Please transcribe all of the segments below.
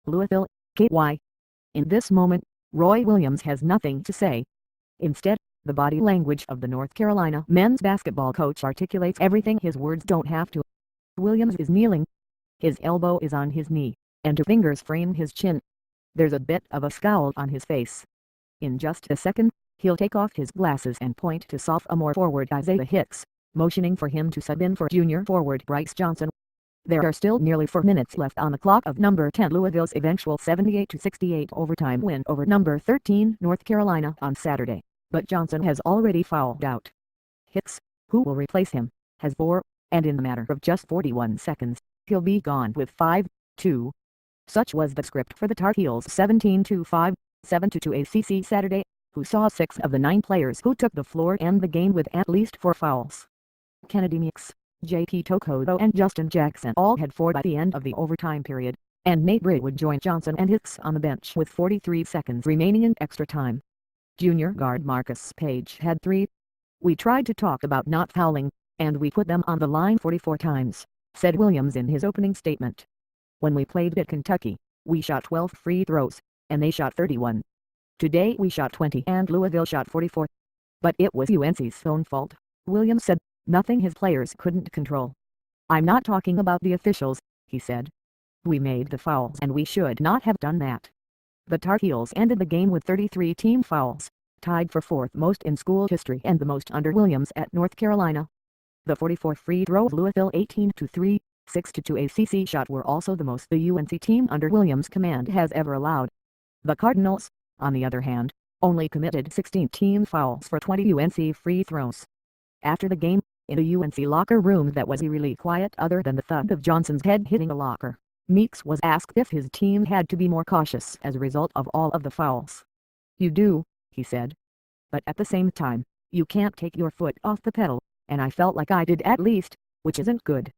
Louisville, KY. In this moment, Roy Williams has nothing to say. Instead, the body language of the North Carolina men's basketball coach articulates everything his words don't have to. Williams is kneeling. His elbow is on his knee, and two fingers frame his chin. There's a bit of a scowl on his face. In just a second, he'll take off his glasses and point to sophomore forward Isaiah Hicks, motioning for him to sub in for junior forward Brice Johnson. There are still nearly 4 minutes left on the clock of number 10 Louisville's eventual 78-68 overtime win over number 13 North Carolina on Saturday, but Johnson has already fouled out. Hicks, who will replace him, has 4, and in the matter of just 41 seconds, he'll be gone with 5-2. Such was the script for the Tar Heels' 17-5, 7-2 ACC Saturday, who saw 6 of the 9 players who took the floor end the game with at least 4 fouls. Kennedy Meeks, J.P. Tokoto and Justin Jackson all had 4 by the end of the overtime period, and Nate Britt would join Johnson and Hicks on the bench with 43 seconds remaining in extra time. Junior guard Marcus Page had 3. "We tried to talk about not fouling, and we put them on the line 44 times, said Williams in his opening statement. When we played at Kentucky, we shot 12 free throws, and they shot 31. Today we shot 20 and Louisville shot 44. But it was UNC's own fault," Williams said, "nothing his players couldn't control. I'm not talking about the officials," he said. "We made the fouls and we should not have done that." The Tar Heels ended the game with 33 team fouls, tied for 4th most in school history and the most under Williams at North Carolina. The 44 free throw Louisville 18-3, 6-2 ACC shot were also the most the UNC team under Williams' command has ever allowed. The Cardinals, on the other hand, only committed 16 team fouls for 20 UNC free throws. After the game, in a UNC locker room that was eerily quiet other than the thud of Johnson's head hitting a locker, Meeks was asked if his team had to be more cautious as a result of all of the fouls. "You do," he said. "But at the same time, you can't take your foot off the pedal, and I felt like I did at least, which isn't good."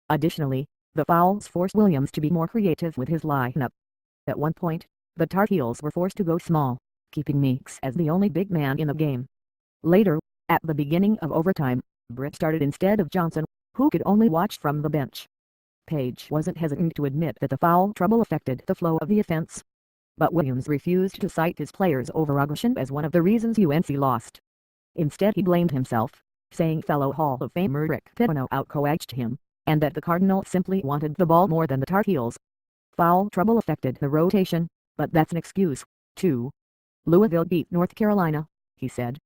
Additionally, the fouls forced Williams to be more creative with his lineup. At one point, the Tar Heels were forced to go small, keeping Meeks as the only big man in the game. Later, at the beginning of overtime, Britt started instead of Johnson, who could only watch from the bench. Page wasn't hesitant to admit that the foul trouble affected the flow of the offense. But Williams refused to cite his players' overaggression as one of the reasons UNC lost. Instead he blamed himself, saying fellow Hall of Famer Rick Pitino outcoached him, and that the Cardinals simply wanted the ball more than the Tar Heels. "Foul trouble affected the rotation, but that's an excuse, too. Louisville beat North Carolina," he said.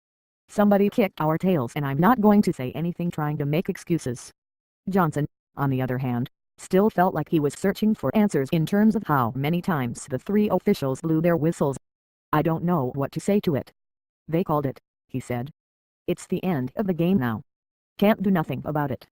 "Somebody kicked our tails and I'm not going to say anything trying to make excuses." Johnson, on the other hand, still felt like he was searching for answers in terms of how many times the 3 officials blew their whistles. "I don't know what to say to it. They called it," he said. "It's the end of the game now. Can't do nothing about it."